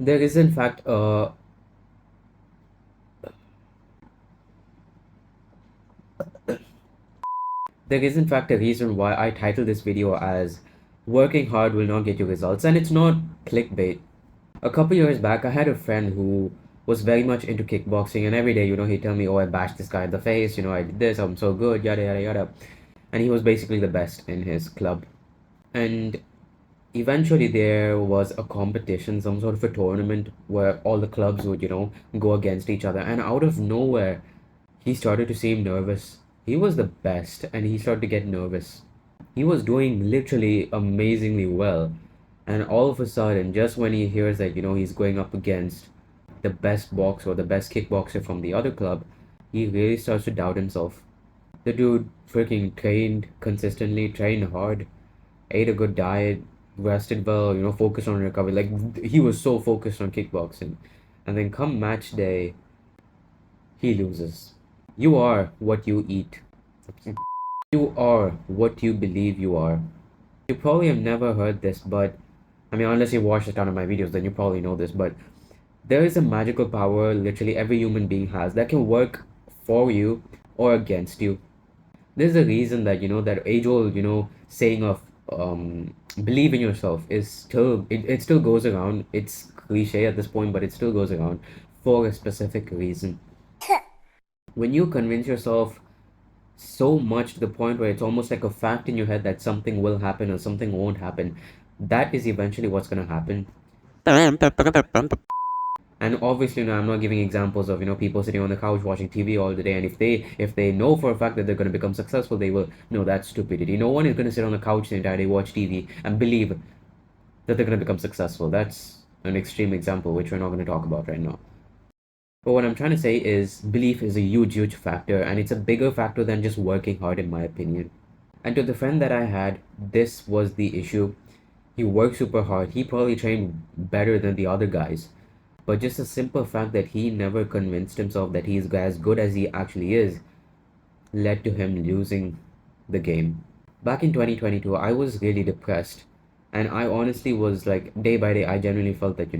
There is in fact a reason why I titled this video as "Working hard will not get you results," and it's not clickbait. A couple years back, I had a friend who was very much into kickboxing, and every day, he'd tell me, "Oh, I bashed this guy in the face. I did this. I'm so good. Yada yada yada," and he was basically the best in his club. And eventually, there was a competition, some sort of a tournament where all the clubs would, go against each other. And out of nowhere, he started to seem nervous. He was the best, and he started to get nervous. He was doing literally amazingly well. And all of a sudden, just when he hears that, he's going up against the best boxer or the best kickboxer from the other club, he really starts to doubt himself. The dude freaking trained consistently, trained hard, ate a good diet, rested well, focused on recovery. Like, he was so focused on kickboxing. And then come match day, he loses. You are what you eat. You are what you believe you are. You probably have never heard this, but I mean, unless you watched a ton of my videos, then you probably know this. But there is a magical power literally every human being has that can work for you or against you. There's a reason that, that age old, saying of believe in yourself is still, it still goes around. It's cliche at this point, but it still goes around for a specific reason. When you convince yourself so much to the point where it's almost like a fact in your head that something will happen or something won't happen, that is eventually what's going to happen. And obviously, I'm not giving examples of, people sitting on the couch watching TV all the day, and if they know for a fact that they're going to become successful, they will. No, that's stupidity. No one is going to sit on the couch the entire day, watch TV, and believe that they're going to become successful. That's an extreme example, which we're not going to talk about right now. But what I'm trying to say is belief is a huge, huge factor, and it's a bigger factor than just working hard, in my opinion. And to the friend that I had, this was the issue. He worked super hard. He probably trained better than the other guys. But just the simple fact that he never convinced himself that he's as good as he actually is led to him losing the game. Back in 2022, I was really depressed. And I honestly was like, day by day, I genuinely felt that,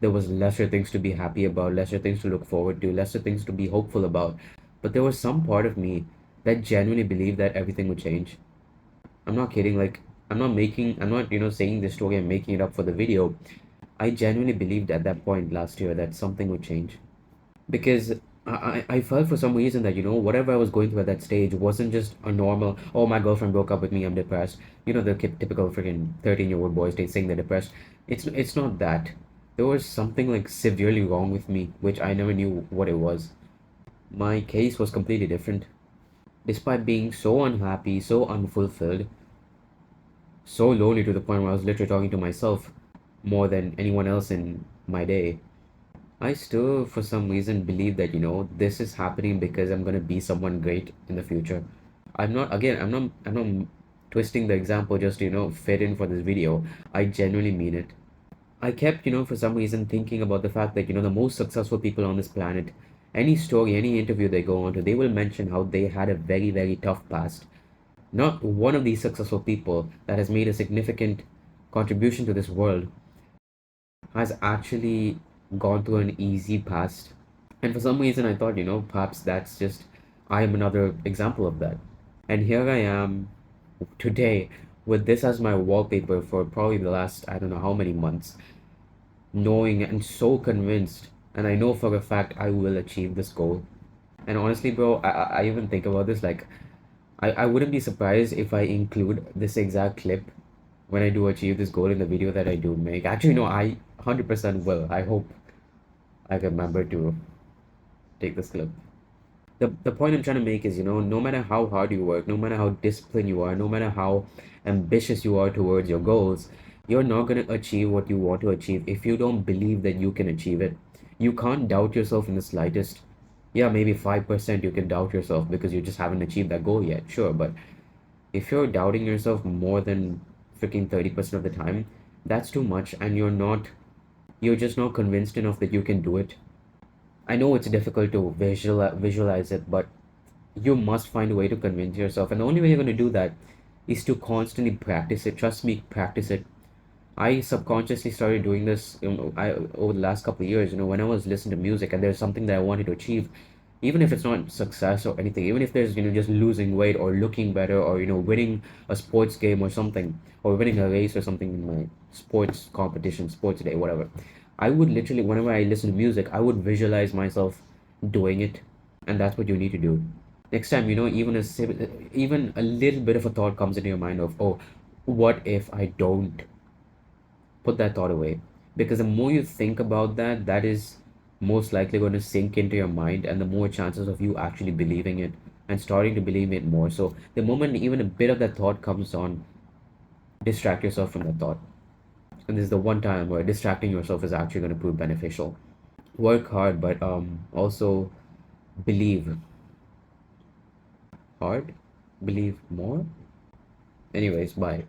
there was lesser things to be happy about, lesser things to look forward to, lesser things to be hopeful about. But there was some part of me that genuinely believed that everything would change. I'm not kidding. Like, I'm not, saying this story and making it up for the video. I genuinely believed at that point last year that something would change. Because I felt for some reason that, whatever I was going through at that stage wasn't just a normal, oh, my girlfriend broke up with me, I'm depressed. The typical freaking 13-year-old boys, they saying they're depressed. It's not that. There was something like severely wrong with me, which I never knew what it was. My case was completely different. Despite being so unhappy, so unfulfilled, so lonely to the point where I was literally talking to myself more than anyone else in my day, I still, for some reason, believe that, this is happening because I'm gonna be someone great in the future. I'm not twisting the example just to, fit in for this video. I genuinely mean it. I kept, for some reason, thinking about the fact that, the most successful people on this planet, any story, any interview they go on to, they will mention how they had a very, very tough past. Not one of these successful people that has made a significant contribution to this world has actually gone through an easy past. And for some reason, I thought, perhaps that's just, I am another example of that. And here I am today with this as my wallpaper for probably the last, I don't know how many months, knowing and so convinced. And I know for a fact I will achieve this goal. And honestly, bro, I even think about this like, I wouldn't be surprised if I include this exact clip when I do achieve this goal in the video that I do make. Actually, no, I 100% will. I hope I remember to take this clip. The point I'm trying to make is, no matter how hard you work, no matter how disciplined you are, no matter how ambitious you are towards your goals, you're not going to achieve what you want to achieve if you don't believe that you can achieve it. You can't doubt yourself in the slightest. Yeah, maybe 5% you can doubt yourself because you just haven't achieved that goal yet, sure, but if you're doubting yourself more than freaking 30% of the time, that's too much, and you're just not convinced enough that you can do it. I know it's difficult to visualize it, but you must find a way to convince yourself. And the only way you're going to do that is to constantly practice it. Trust me, practice it. I subconsciously started doing this, over the last couple of years, when I was listening to music and there's something that I wanted to achieve, even if it's not success or anything, even if there's, just losing weight or looking better or, winning a sports game or something, or winning a race or something in my sports competition, sports day, whatever. I would literally, whenever I listen to music, I would visualize myself doing it. And that's what you need to do. Next time, even a little bit of a thought comes into your mind of, oh, what if I don't, put that thought away, because the more you think about that, that is most likely going to sink into your mind, and the more chances of you actually believing it and starting to believe it more. So the moment even a bit of that thought comes on, distract yourself from that thought. And this is the one time where distracting yourself is actually going to prove beneficial. Work hard, but also believe hard, believe more. Anyways, bye.